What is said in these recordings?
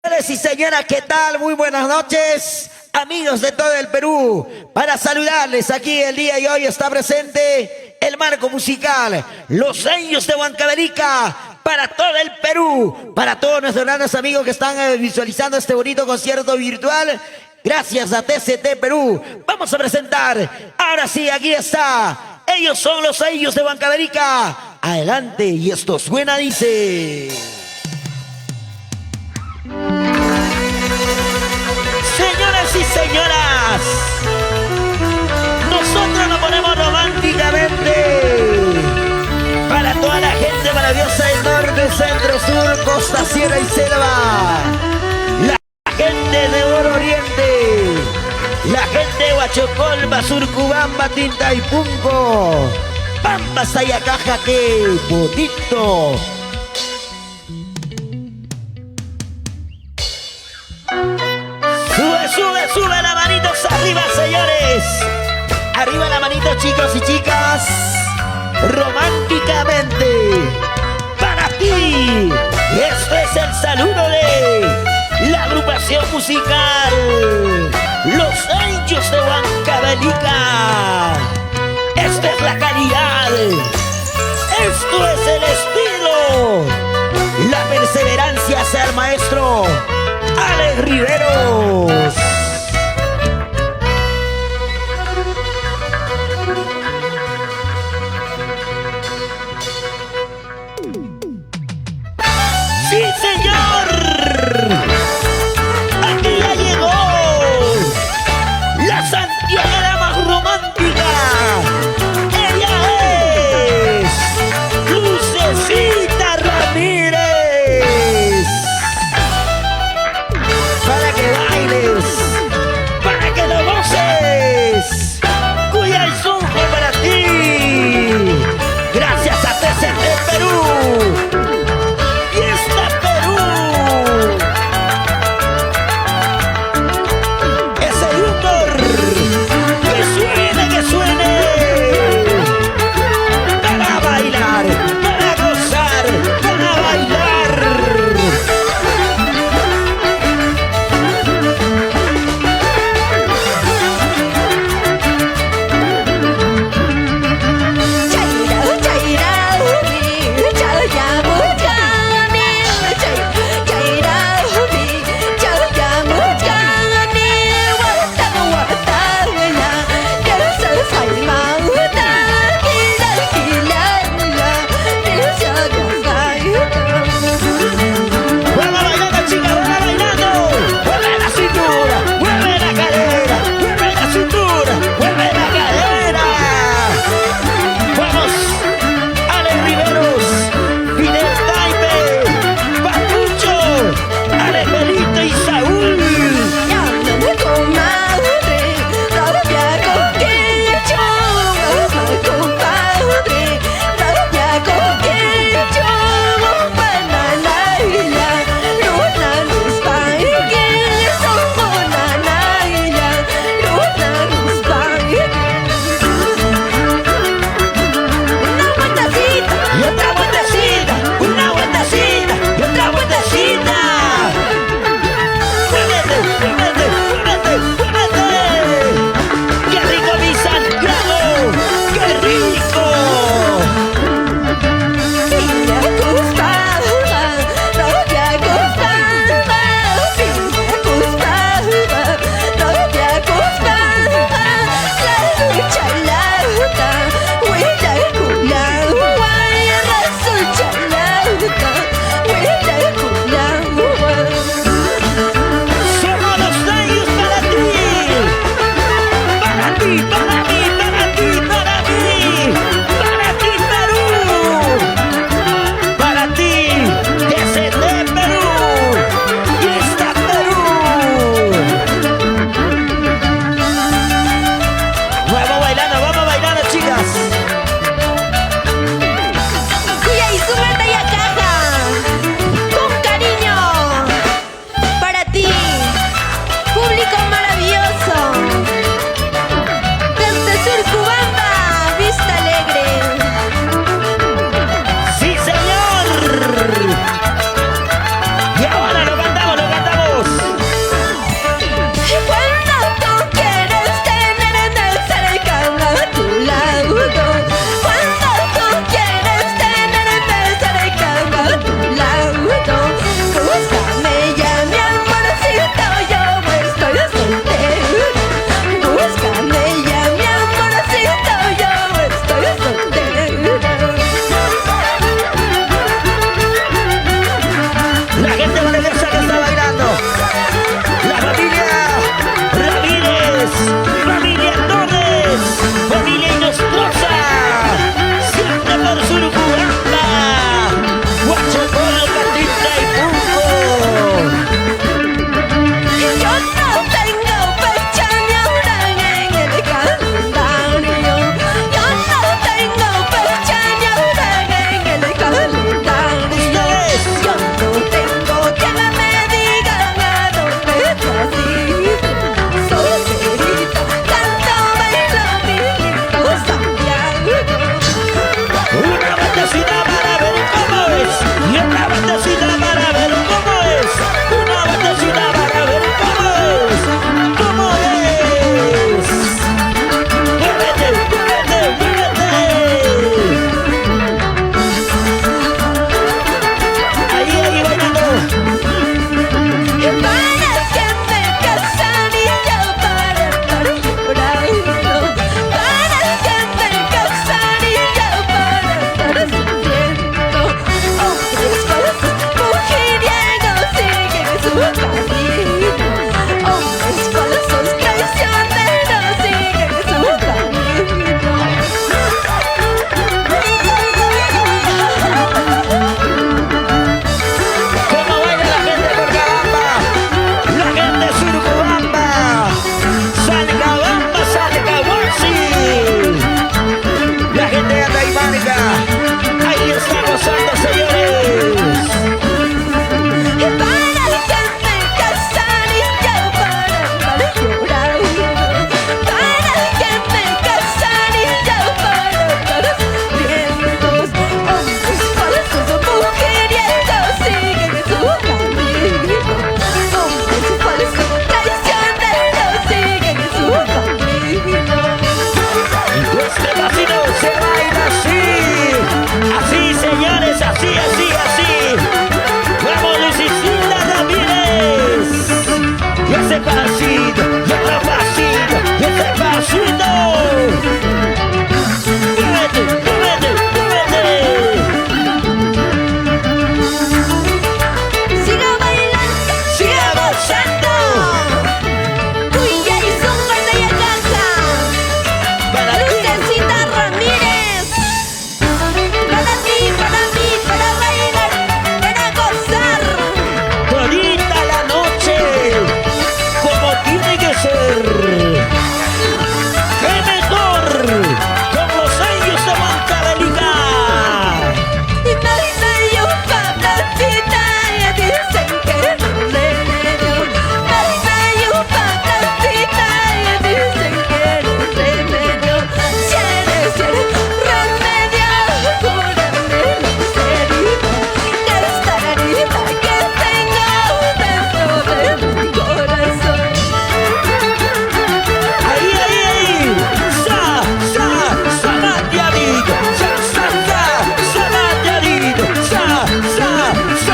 Señores y señoras, ¿qué tal? Muy buenas noches, amigos de todo el Perú. Para saludarles aquí el día de hoy está presente el marco musical Los Años de Huancavelica para todo el Perú, para todos nuestros grandes amigos que están visualizando este bonito concierto virtual. Gracias a TCT Perú. Vamos a presentar, ahora sí, aquí está. Ellos son Los Años de Huancavelica. Adelante, y esto suena, dice... Señoras y señoras, nosotros nos ponemos románticamente para toda la gente maravillosa del norte, centro, sur, costa, sierra y selva, la gente de Oro Oriente, la gente de Huachocolba, Surcubamba, Tinta y Punco, Pampa, Sayacaja, qué bonito. Sube las manitos arriba, señores. Arriba la manito, chicos y chicas. Románticamente para ti. Este es el saludo de la agrupación musical Los Años de Huancavelica. Esta es la calidad. Esto es el estilo. La perseverancia hacia el maestro Alex Riveros. ¡Sí, señor! ¡Aquí ya llegó la santiaguera más romántica! ¡Ella es Lucecita Ramírez! Para que bailes, para que lo goces, cuya el sonjo para ti. Gracias a TCT Perú. Y está Perú.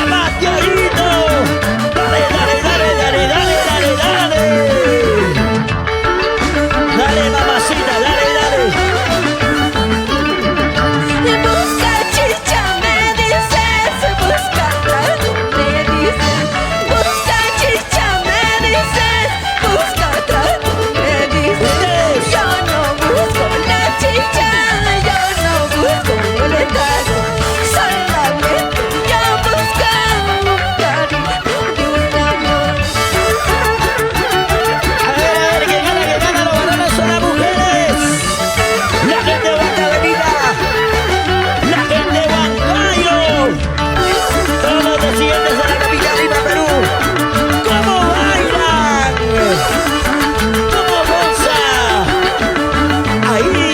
Mateadito. Dale, dale, dale, dale, dale, dale, dale. Dale, mamacita, dale, dale. Busca chicha, me dices, busca trato, me dices. Busca chicha, me dices, busca trato, me dices. Yo no busco la chicha, yo no busco el trato. Solamente yo busco un cariño y un amor. A ver, que gana los varones son las mujeres. La gente de Huancavelica, la gente de Huancayo, todos los residentes de la capital Lima, Perú. ¿Cómo bailan? ¿Cómo gozan? Ahí.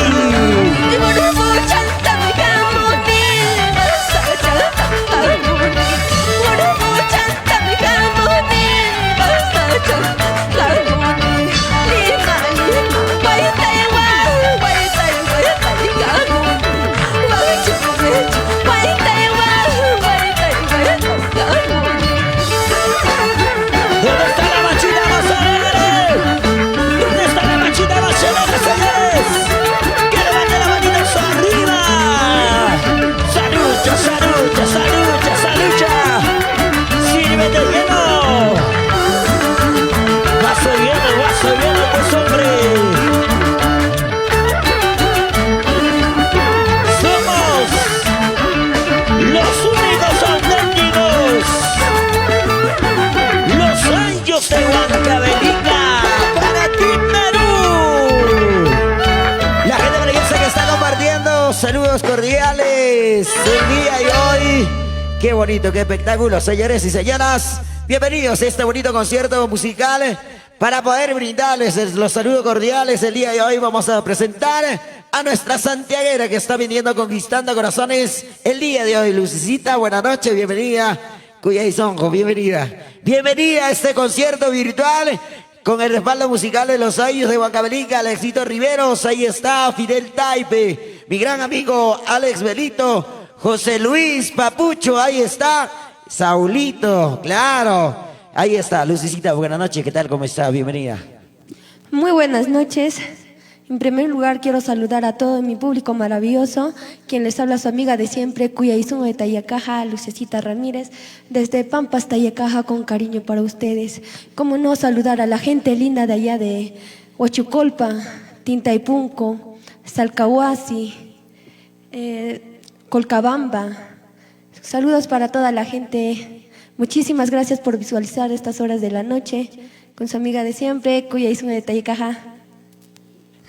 ¿Dónde está la machita Macerere? ¿Dónde está la machita Macerere, señores? ¡Que levante las manitas arriba! ¡Salucha, salucha, salucha, salucha! ¡Sírvete lleno! ¡Vaso lleno, pues hombre! ¡Somos los únicos auténticos! Los años de Huancavelica para ti, Perú. La gente maravillosa que está compartiendo, saludos cordiales el día de hoy. Qué bonito, qué espectáculo, señores y señoras. Bienvenidos a este bonito concierto musical. Para poder brindarles los saludos cordiales el día de hoy, vamos a presentar a nuestra santiaguera que está viniendo conquistando corazones el día de hoy. Lucecita, buenas noches, bienvenida. Cuyayzonjo, bienvenida. Bienvenida a este concierto virtual con el respaldo musical de los años de Huancavelica, Alexito Riveros, ahí está Fidel Taipe, mi gran amigo Alex Belito, José Luis Papucho, ahí está, Saulito, claro, ahí está, Lucecita, buenas noches, ¿qué tal? ¿Cómo está? Bienvenida. Muy buenas noches. En primer lugar quiero saludar a todo mi público maravilloso, quien les habla su amiga de siempre, Cuyayzonjo de Tayacaja, Lucecita Ramírez, desde Pampas, Tayacaja, con cariño para ustedes. Cómo no saludar a la gente linda de allá de Huachucolpa, Tintaipunco, Salcahuasi, Colcabamba. Saludos para toda la gente. Muchísimas gracias por visualizar estas horas de la noche con su amiga de siempre, Cuyayzonjo de Tayacaja.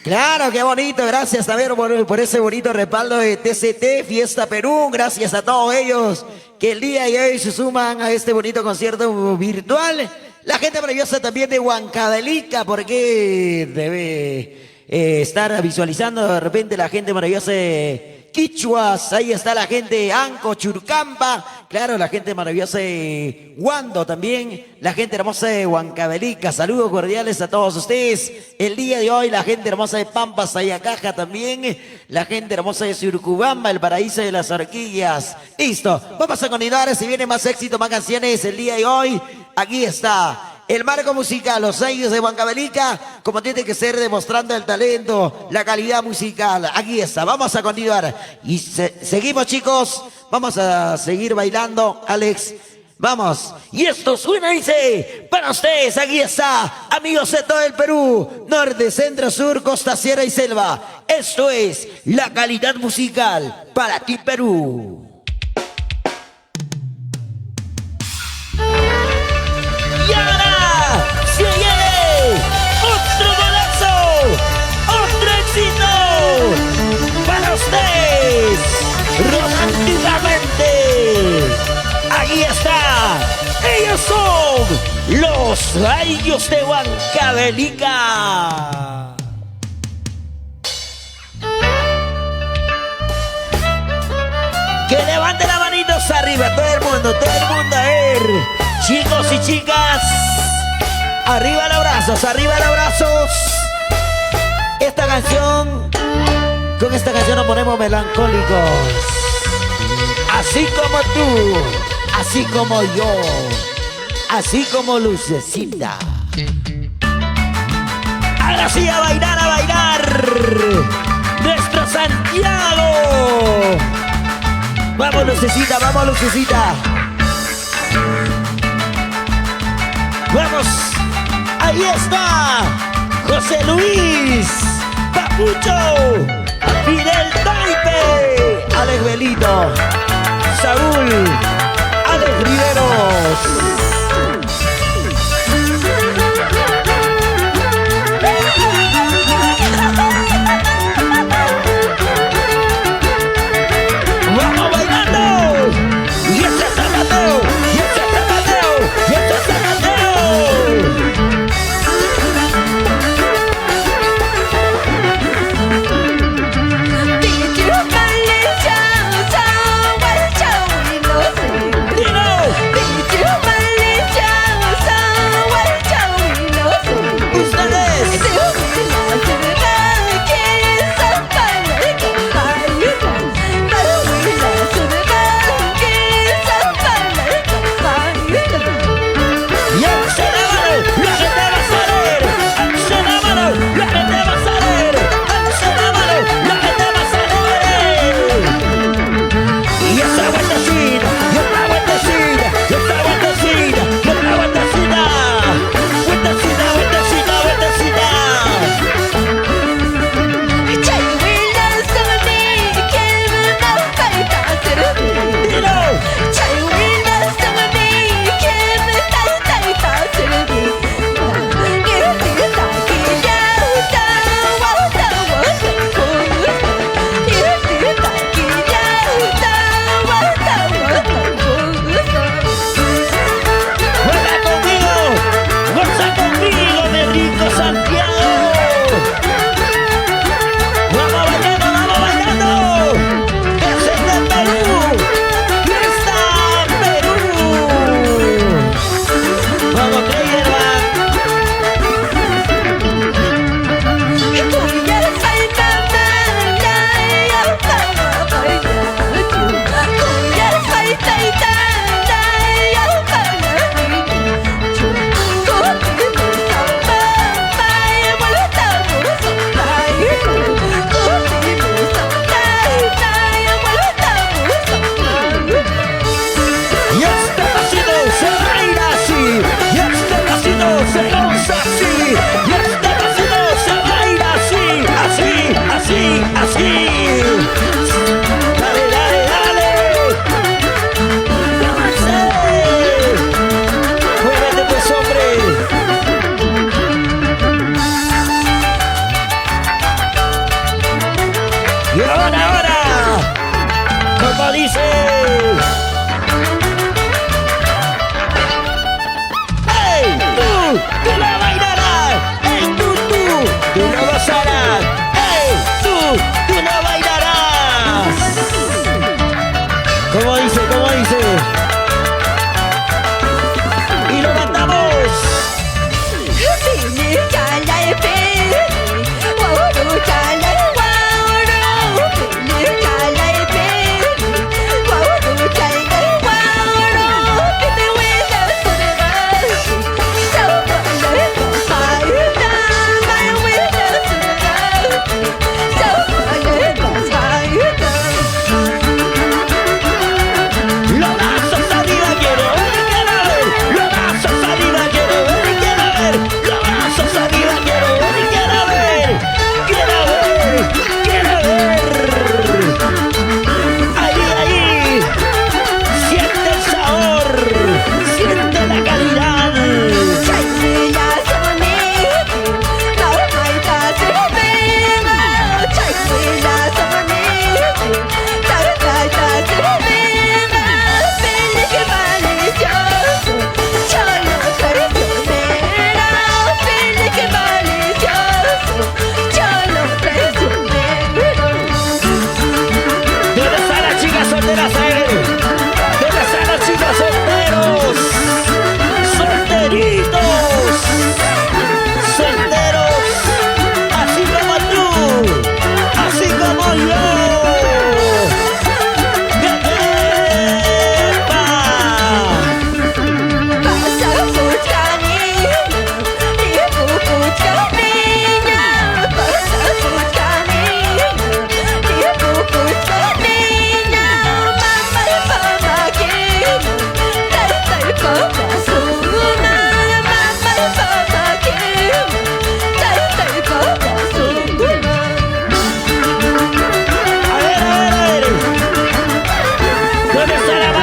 Claro, qué bonito, gracias también por ese bonito respaldo de TCT, Fiesta Perú, gracias a todos ellos que el día de hoy se suman a este bonito concierto virtual. La gente maravillosa también de Huancavelica, porque debe estar visualizando de repente la gente maravillosa de Quichuas, ahí está la gente de Anco, Churcampa, claro, la gente maravillosa de Huando también, la gente hermosa de Huancavelica, saludos cordiales a todos ustedes, el día de hoy la gente hermosa de Pampas, Tayacaja también, la gente hermosa de Surcubamba, el paraíso de las horquillas, listo, vamos a continuar, si viene más éxito, más canciones el día de hoy, aquí está. El marco musical, los años de Huancavelica, como tiene que ser, demostrando el talento, la calidad musical. Aquí está, vamos a continuar. Y seguimos, chicos, vamos a seguir bailando, Alex. Vamos, y esto suena, dice, para ustedes, aquí está, amigos de todo el Perú, norte, centro, sur, costa, sierra y selva. Esto es la calidad musical para ti, Perú. Y ahora se viene otro golazo, otro éxito para ustedes, románticamente. Aquí está, ellos son los Gallos de Huancavelica. Que levante las manitos arriba, todo el mundo, a ver. Chicos y chicas, arriba los brazos, arriba los brazos. Esta canción, con esta canción nos ponemos melancólicos. Así como tú, así como yo, así como Lucecita. Ahora sí, a bailar, a bailar. Nuestro Santiago. Vamos, Lucecita, vamos, Lucecita. Vamos, ahí está José Luis, Papucho, Fidel Taipe, Alex Belito, Saúl, Alex Riveros. ¡Vamos bailando! ¡Y este es San Mateo! ¡Y este es San Mateo! ¡Y este es San Mateo!地球跟人走走，我走一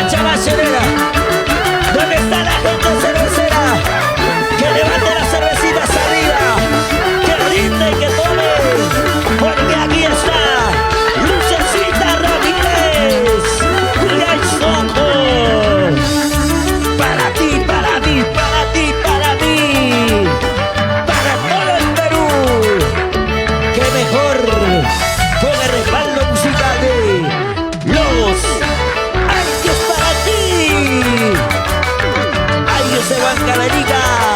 marcha macerera. ¿Dónde está la gente cervecera? Que levante las cervecitas arriba, que brinde y que tome, porque aquí está Lucecita Ramírez. Mira el soco. Para ti, para ti, para ti, para mí, para todo el Perú. Qué mejor con el respaldo musical de los Años para ti. Años de Huancavelica.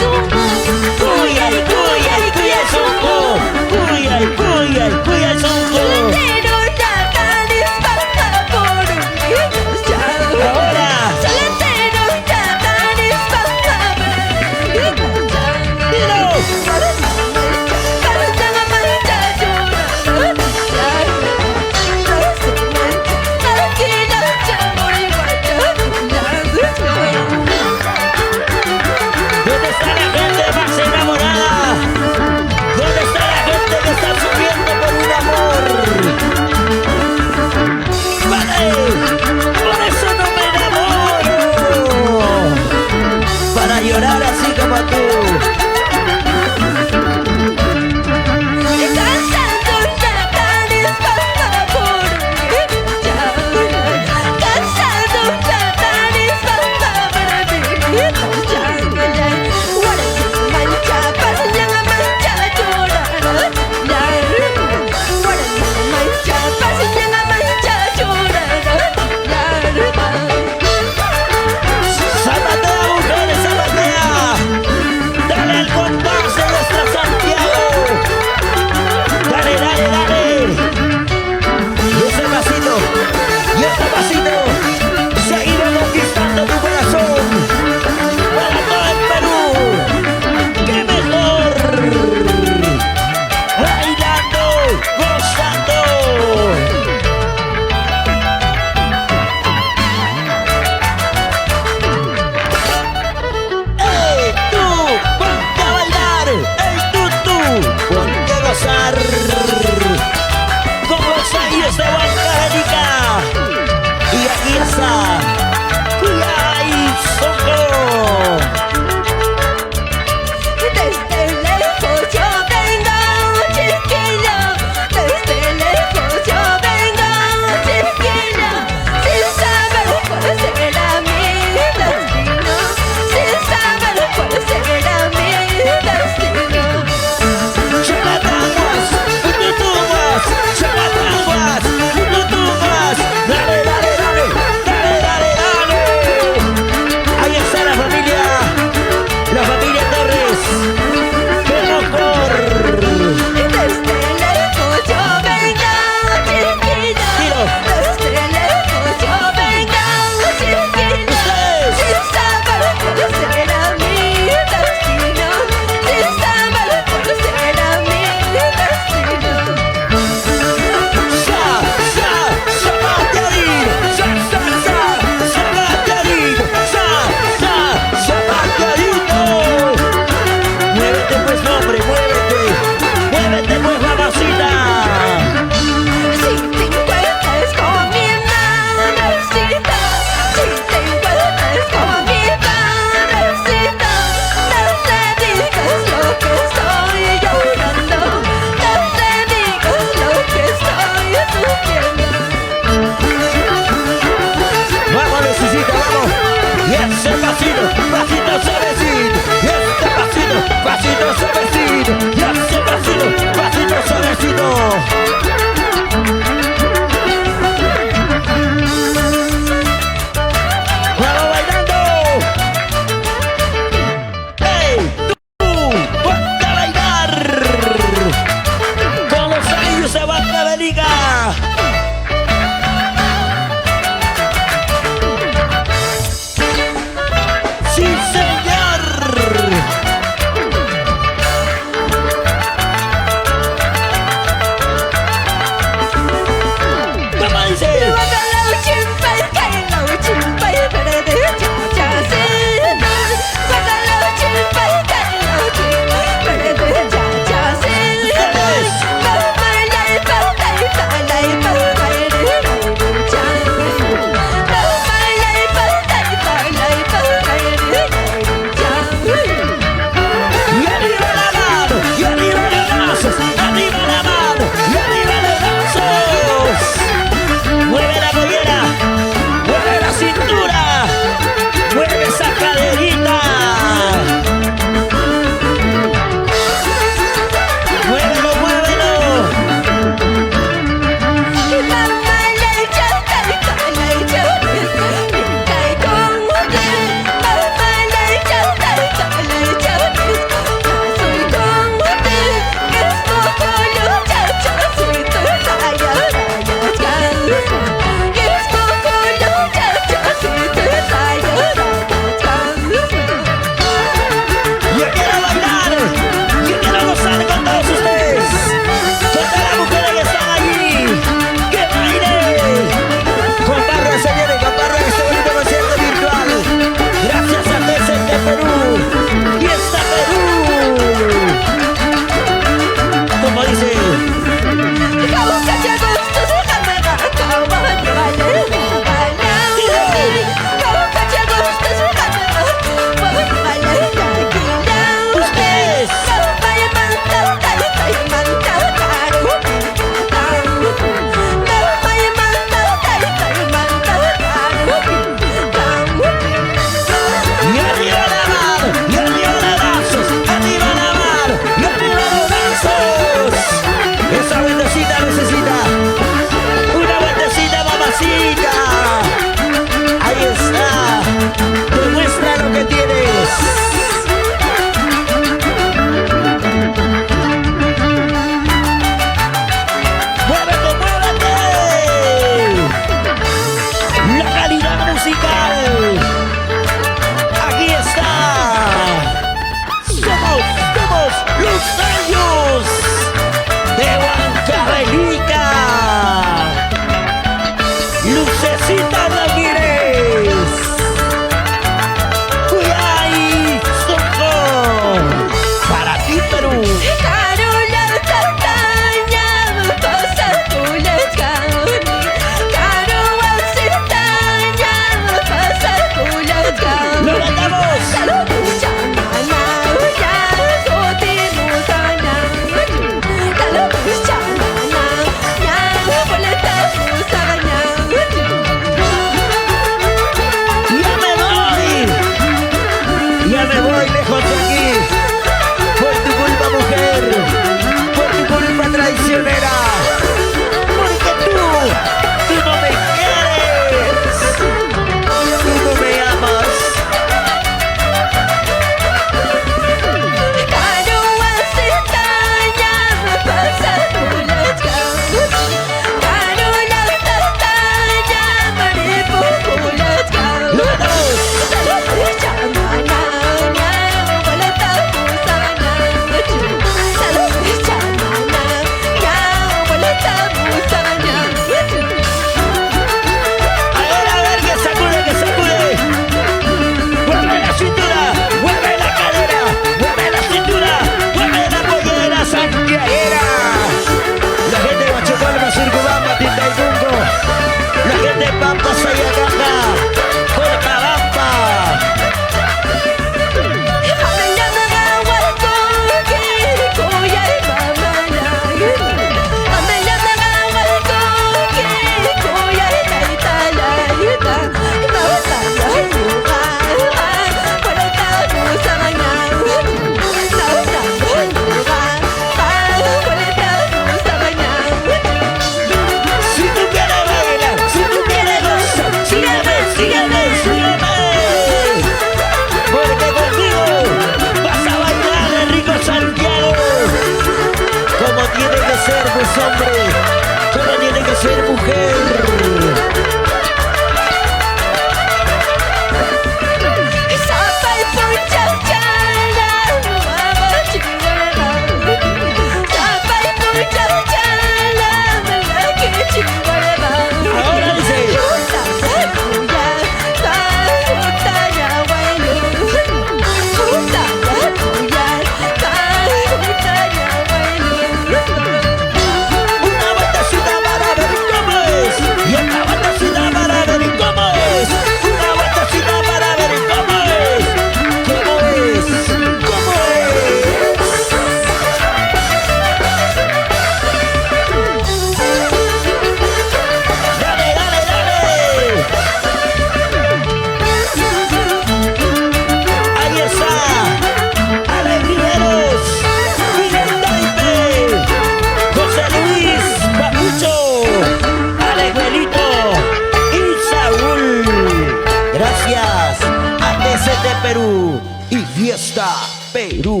Fiesta Perú.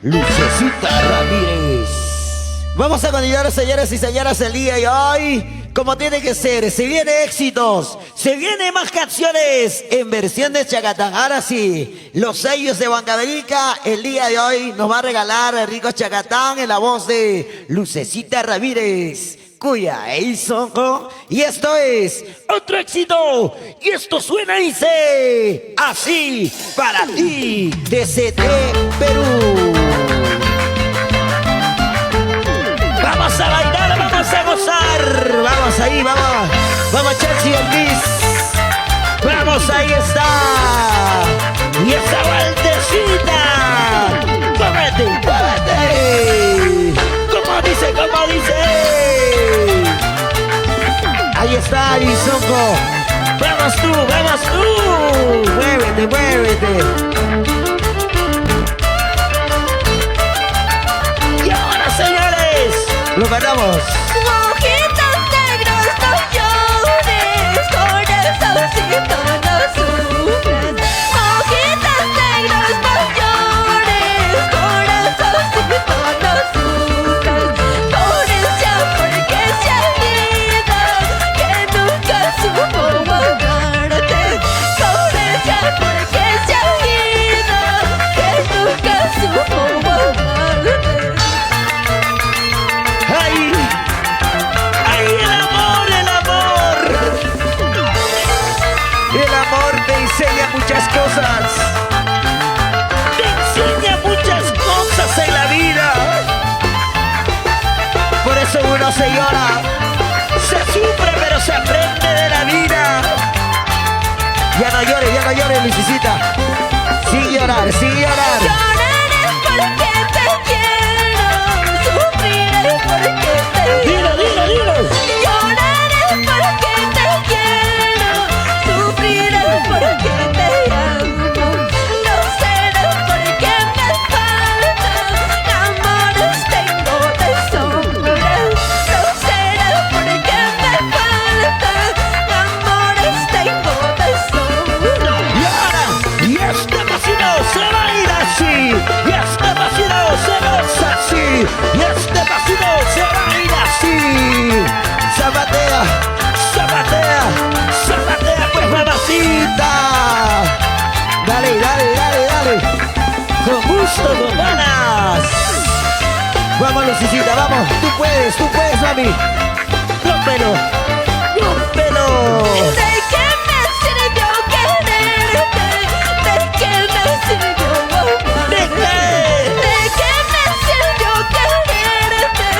Lucecita Ramírez. Vamos a continuar, señores y señoras, el día de hoy como tiene que ser. Se vienen éxitos, se vienen más canciones en versión de Chacatán. Ahora sí, los sellos de Huancavelica el día de hoy nos va a regalar el rico Chacatán en la voz de Lucecita Ramírez, Cuya e Isongo. Y esto es otro éxito. Y esto suena y dice así: para ti, DCT Perú. Vamos a bailar, vamos a gozar. Vamos ahí, vamos. Vamos, Chelsea Ortiz. Vamos, ahí está. Y esa vueltecita. ¡Cómete, cómete! Como dice, como dice. Ahí está, Isongo. Vamos tú, vamos tú. Muévete, muévete. Y ahora, señores, lo ganamos. Ojitos negros, no llores, corazoncito, no sufras. Ojitos negros, no llores, corazoncito, no sufras. Pobrecilla porque se ha ido, que nunca supo amarte. Pobrecilla porque se ha ido, que nunca supo amarte. ¡Ay! ¡Ay, el amor, el amor! El amor te enseña muchas cosas. Te enseña muchas cosas en la vida. Por eso uno se llora. Se sufre, pero se aprende de la vida. Ya no llores, Lucecita. Sin llorar, sin llorar. Lloraré porque te quiero, sufriré porque te Dilo, dilo, dilo. Lloraré porque te quiero, sufriré porque te amo. No será porque me faltan amores, tengo de sobra. No será porque me faltan amores, tengo de sobra. Y ahora, y este vacío se baila así. Y este vacío se goza así. Y este vacío se baila así. Zapatea, zapatea, zapatea pues, mamacita. Dale, dale, dale, dale. Con gusto, con ganas. Vamos, Lucecita, vamos. Tú puedes, mami. Rómpelo, rómpelo. ¿De qué me sirvió quererte? ¿De qué me sirvió amarte? ¿De qué? ¿De qué me sirvió quererte?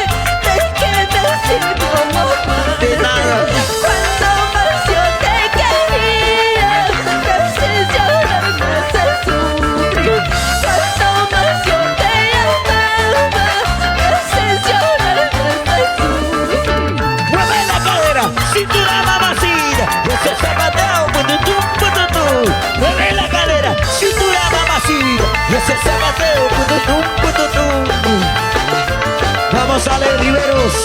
¿De qué me sirvió amarte? De nada. Cuando más yo te quería, me haces llorar, me haces sufrir. Cuando más yo te amaba, me haces llorar, me haces sufrir. Mueve la cadera, cintura mamacita. Ese zapateo, pututú, pututú. Mueve la cadera, cintura mamacita. Ese zapateo, pututú, pututú. Vamos, Ale Riveros.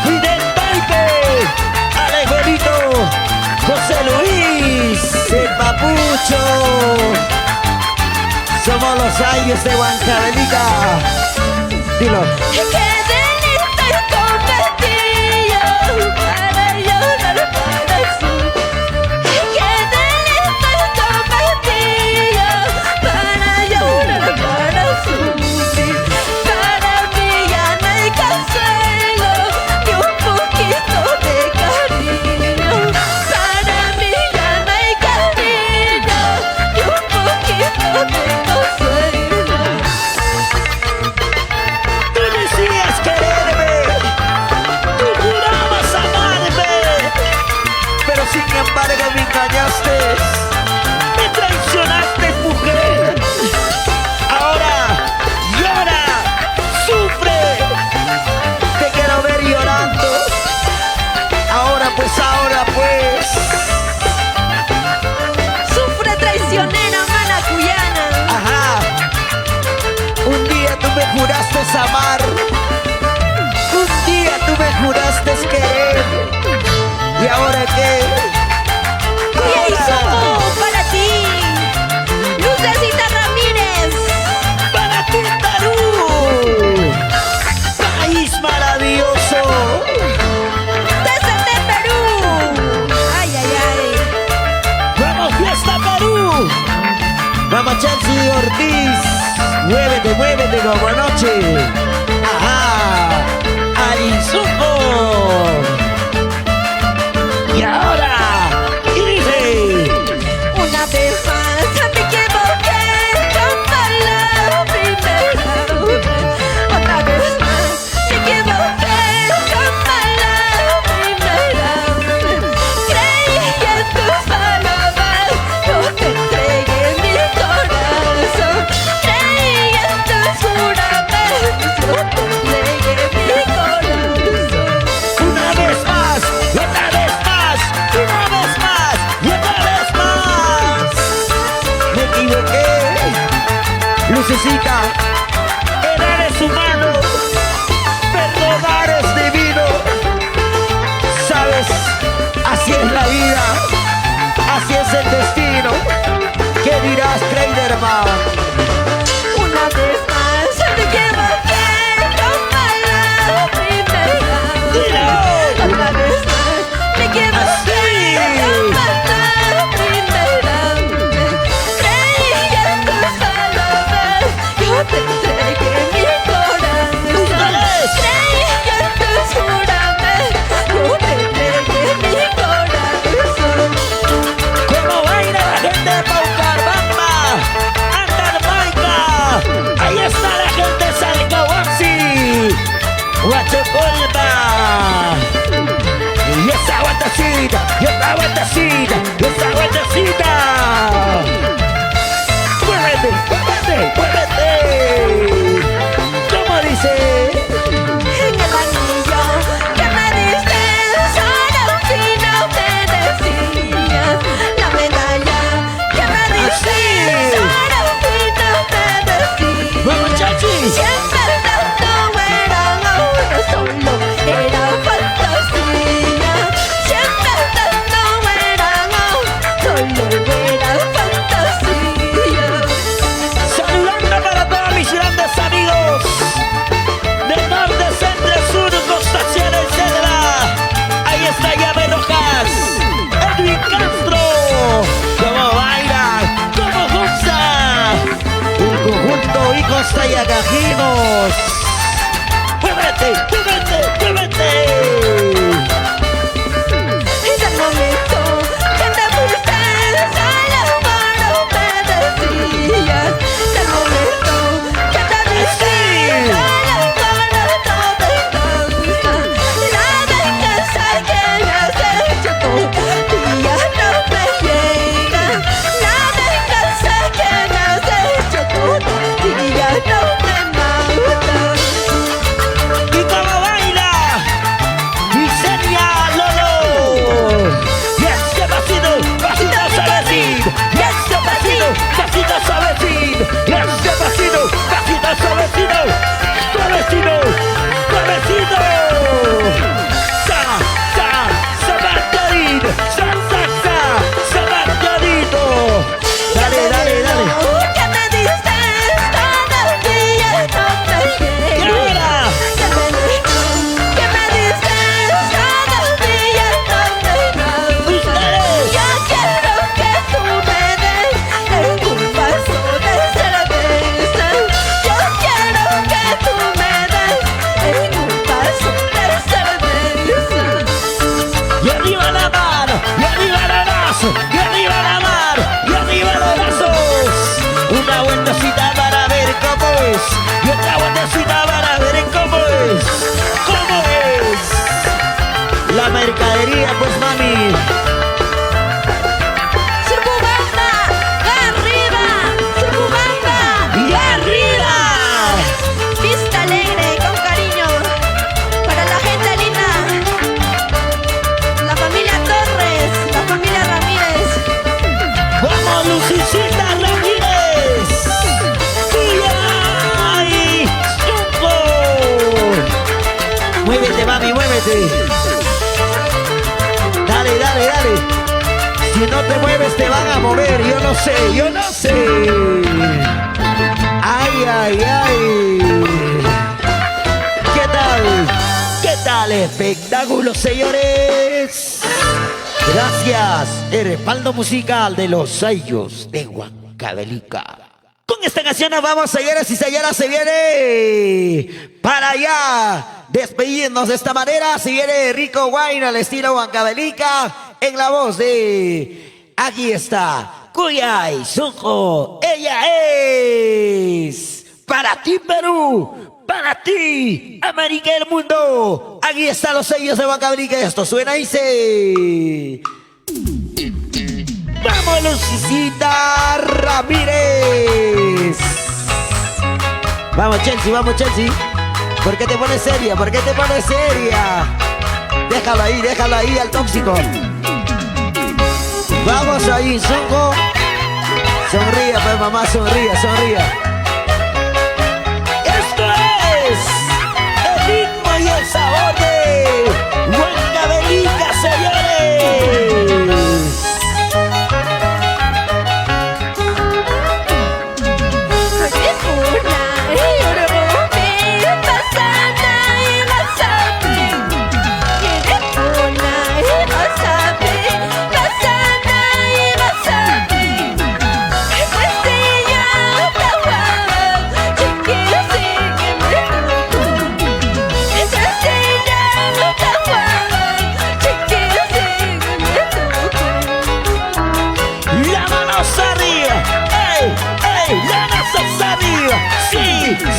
Fidel Taipe. Ale Golito. José Luis. El Papucho. Somos los años de Huancavelica. Dilo. ¡Qué delito cometí para llorar, para sufrir! ¡Qué delito cometí para llorar, para sufrir! Para mí ya no hay consuelo ni un poquito de cariño. Para mí ya no hay cariño ni un poquito de consuelo. Tú decías quererme, tú jurabas amarme, pero sin embargo me engañaste, me traicionaste, mujer. Ahora llora, sufre, te quiero ver llorando. Ahora pues, Sufre traicionera, mana cuyana. ajá. Un día tú me juraste amar, un día tú me juraste querer, y ahora qué. Y ahí somos para ti, Lucecita Ramírez. Chelsea Ortiz. Muévete, muévete como anoche. Ajá. Arizunco. Y ahora, y dice: Una vez más me equivoqué como la primera vez. Otra vez más me equivoqué como la primera vez. Creí en tus palabras, yo te entregué mi corazón. Creí en tus juramentos, yo te entregué mi corazón. una vez más, y otra vez más, y una vez más, y otra vez más. Me equivoqué. Lucecita, errar es humano, perdonar es divino. Sabes, así es la vida, así es el destino. ¿Qué dirás, Kleiderman? Una vez más me equivoqué como la primera vez. Otra vez más me equivoqué como la primera vez. Creí en tus palabras, yo te entregué mi corazón. Creí en tus juramentos, yo te entregué mi corazón. ¿Cómo baila la gente de Paucarbamba? Andarmaica. Ahí está la gente de Salcahuansi. Huachocolba. Y esa vueltecita, y otra vueltecita, y esa vueltecita. Muévete, muévete, muévete. ¿Cómo dice? En el anillo que me diste solo si no te decías. La medalla que me diste solo si no te decías. ¡Vamos, Chachi! Si en verdad no era amor, solo era fantasía. Si en verdad no era amor, solo era fantasía. Saludando para todos mis grandes amigos de norte, centro, sur, costa, sierra y cedra. Ahí está Llave Rojas, Edwin Castro. Como baila, como goza el conjunto y Costa y Agajinos. ¡Muévete, muévete, muévete! Es el momento que te fuiste, solo no me decías. Es el momento que te fuiste, solo no me gusta. La venganza que me has hecho todavía no me llega. La venganza que me has hecho todavía no me mata. ¿Y cómo baila? Yesenia Lolo. Y ese pasito, pasito suavecito. Y ese pasito, pasito suavecito. Y ese pasito, pasito suavecito. Suavecito, suavecito. Sa, sa, sabatadito. Sa, sa, sa, sabatadito. Dale, dale, dale. Que me diste todavía no me Y llega. ahora, Que me diste todavía no me gusta. ustedes. Yo quiero que tú me des en un vaso de cerveza. Yo quiero que tú me des en un vaso de cerveza. Y arriba la mano, y arriba el brazo, y arriba la mano, y arriba los brazos. Una vueltecita para ver cómo es, y otra vueltecita para ver cómo es. ¿Cómo es? La mercadería, pues mami. Circubamba, arriba, circubamba, ¡Y arriba! Vista alegre, con cariño, para la gente linda, la familia Torres, la familia Ramírez. ¡Vamos, Lucicita Ramírez! ¡Y ay! ¡Zunco! Muévete, mami, muévete. Dale, dale, dale. Si no te mueves te van a mover. Yo no sé, yo no sé. Ay, ay, ay. ¿Qué tal? ¿Qué tal espectáculo, señores? Gracias. El respaldo musical de los sellos de Huancavelica. Con esta canción nos vamos, señores y señoras, se viene para allá. Despedirnos de esta manera, se viene Rico Wine al estilo Huancavelica en la voz de... Aquí está, Cuyay Sunjo. Ella es para ti, Perú, para ti, América del mundo. Aquí están los sellos de Huancavelica. Esto suena y dice... ¡Vamos, Lucicita Ramírez! Vamos, Chelsea. ¿Por qué te pones seria? ¿Por qué te pones seria? Déjalo ahí al tóxico. Vamos ahí, Zongo. Sonría, pues mamá, sonría. Esto es el ritmo y el sabor de Huancavelica, señores.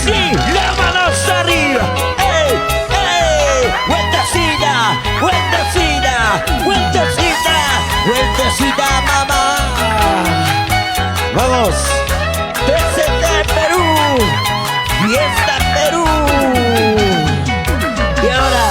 Sí, las manos arriba. ¡Ey! Vueltecita, mamá. Vamos. Presente Perú. Fiesta Perú. Y ahora.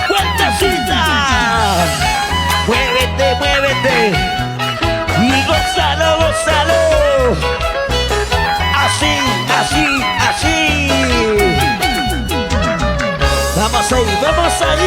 Vueltecita. Muévete. Y gózalo. Así. Vamos ahí.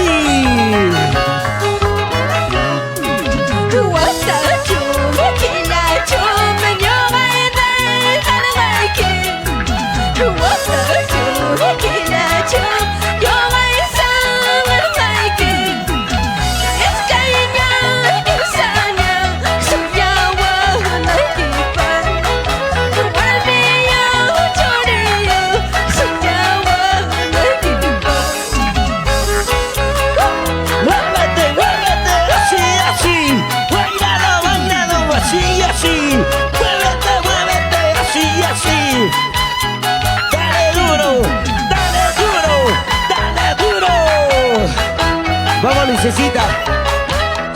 Vamos, Lucecita,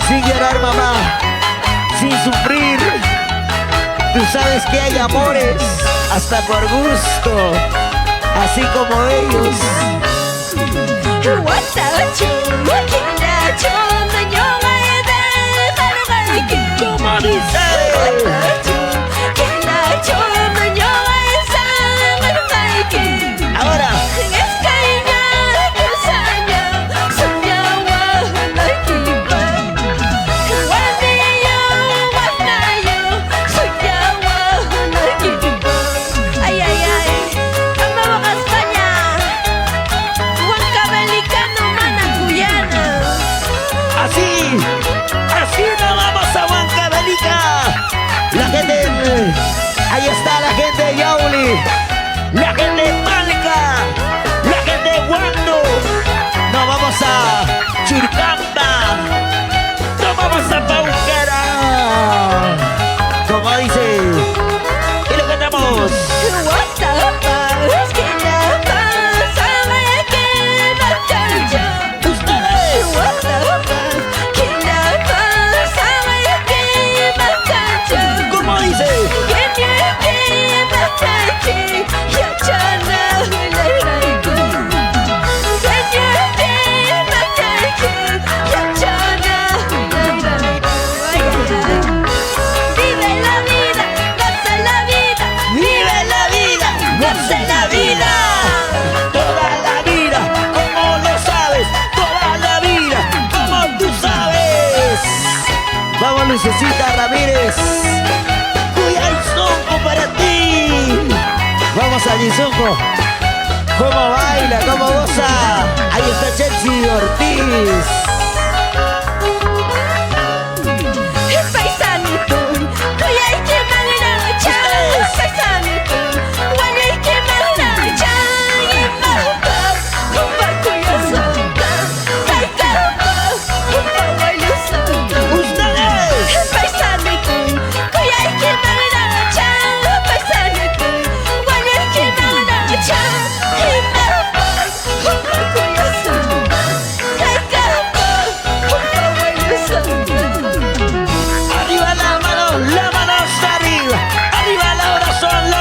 sin llorar, mamá, sin sufrir. Tú sabes que hay amores hasta por gusto, así como ellos. ¿Cómo dice? Ahora. Así nos vamos a Huancavelica. La gente, ahí está la gente de Yauli, la gente de Palca, la gente de Huando. Nos vamos a Churcamba, nos vamos a Paucara. Como dice, y lo cantamos. goce la vida. Toda la vida, como lo sabes, toda la vida, como tú sabes. Vamos, Lucecita Ramírez. Cuya y Sonco para ti. Vamos a Yizonco. Cómo baila, cómo goza. Ahí está Chelsea Ortiz. Paisanito, cuya y que malaracha. Paisanito, guaya y que malaracha. Y malpa, upa cuya santa. Taikapa, upa guaya santa. Ustedes. Paisanito, cuya y que malaracha. Paisanito, guaya y que malaracha. Y malpa, upa cuya santa. Taikapa, upa guaya santa. Arriba la mano hasta arriba. Arriba los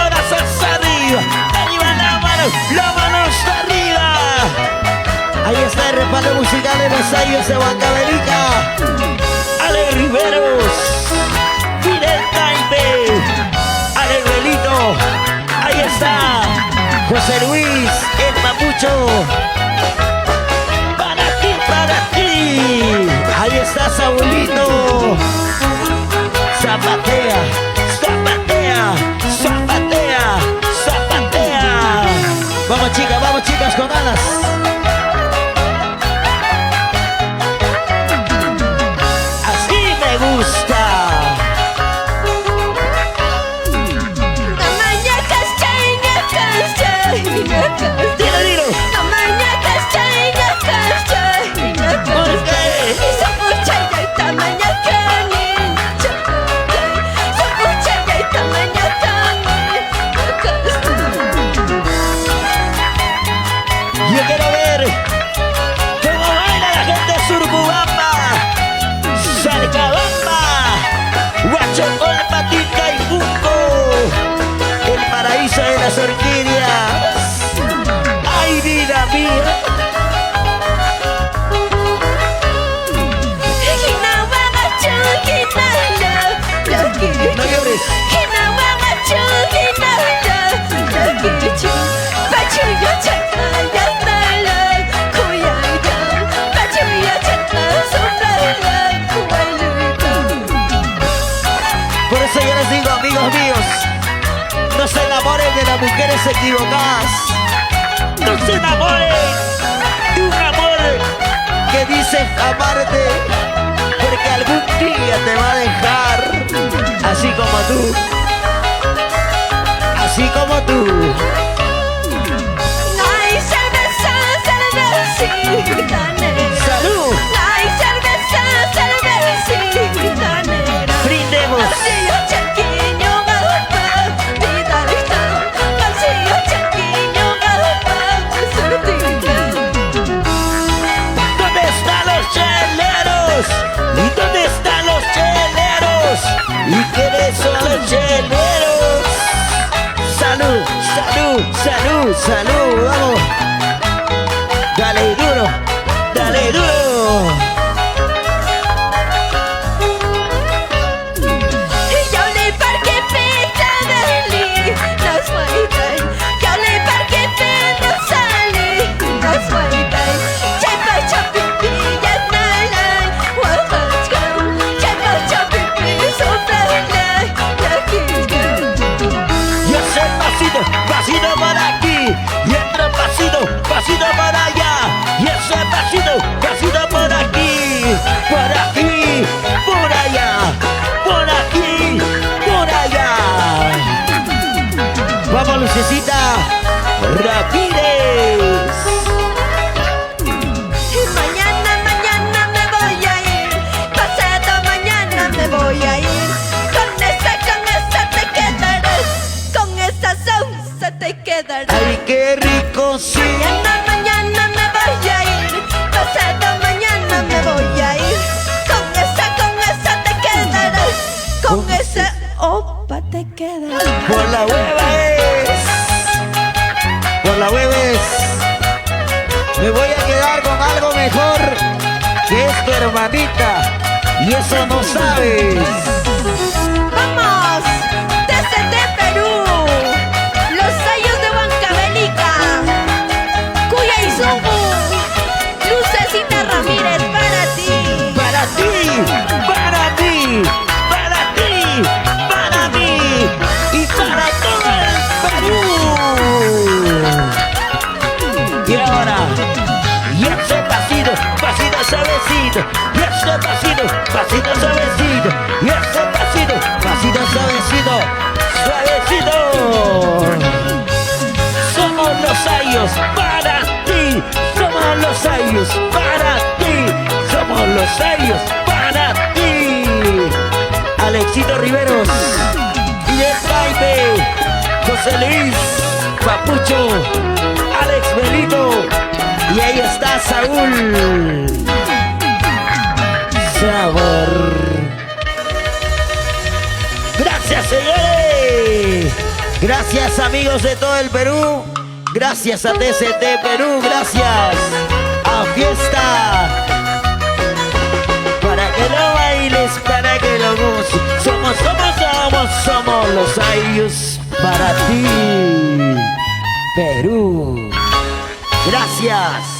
brazos arriba. Arriba la mano hasta arriba. Ahí está el respaldo musical de los años de Huancavelica. Ale Riveros, Fidel Taipei, Ale Belito. Ahí está José Luis, el Mamucho. Para ti, para ti. Ahí está Saulito. Zapatea, zapatea, zapatea, zapatea. Vamos chicas con ganas. Así me gusta. Namanya kascainya kascainya kascainya. Dilo, dilo. Namanya kascainya kascainya ¿Por kascainya. qué? Sepucanya tamanya kanin cakai. Sepucanya tamanya kanin Yo quiero ver cómo baila la gente de Surcubamba, Salcabamba, Huachocol, Patica y Buco, el paraíso de las orquídeas. ¡Ay, vida mía! No llores. Por eso yo les digo, amigos míos, no se enamoren de las mujeres equivocadas. No se enamoren de un amor que dice amarte, porque algún día te va a dejar, así como tú, así como tú. ¡Salud! Brindemos. ¿Dónde están los cheleros? ¿Y dónde están los cheleros? ¿Y quiénes son los cheleros? Salud, salud, salud, salud, vamos. Dale duro, dale duro. Y ese pasito, pasito por aquí. Y otro pasito, pasito por allá. Y ese pasito, pasito por aquí. Por aquí, por allá. Por aquí, por allá. Vamos, Lucecita Ramírez. Mañana me voy a ir. Pasado mañana me voy a ir. Con esa te quedarás. Con esa salsa te quedarás. Ay, qué rico, sí. Mañana me voy a ir. Pasado mañana me voy a ir. Con esa te quedarás. Con ese opa te quedarás. Por la hueva es. Por la hueva es. Me voy a quedar con algo mejor que es tu hermanita. Y eso no sabes. Vamos, desde Perú, los sellos de ayos para ti. Somos los ayos para ti. Somos los ayos para ti. Alexito Riveros y el Jaime, José Luis, Papucho, Alex Belito. Y ahí está Saúl. Sabor. Gracias, señores. Gracias, amigos de todo el Perú. Gracias a TCT Perú. Gracias a Fiesta. Para que lo bailes, para que lo goces. Somos los ayos para ti, Perú. Gracias.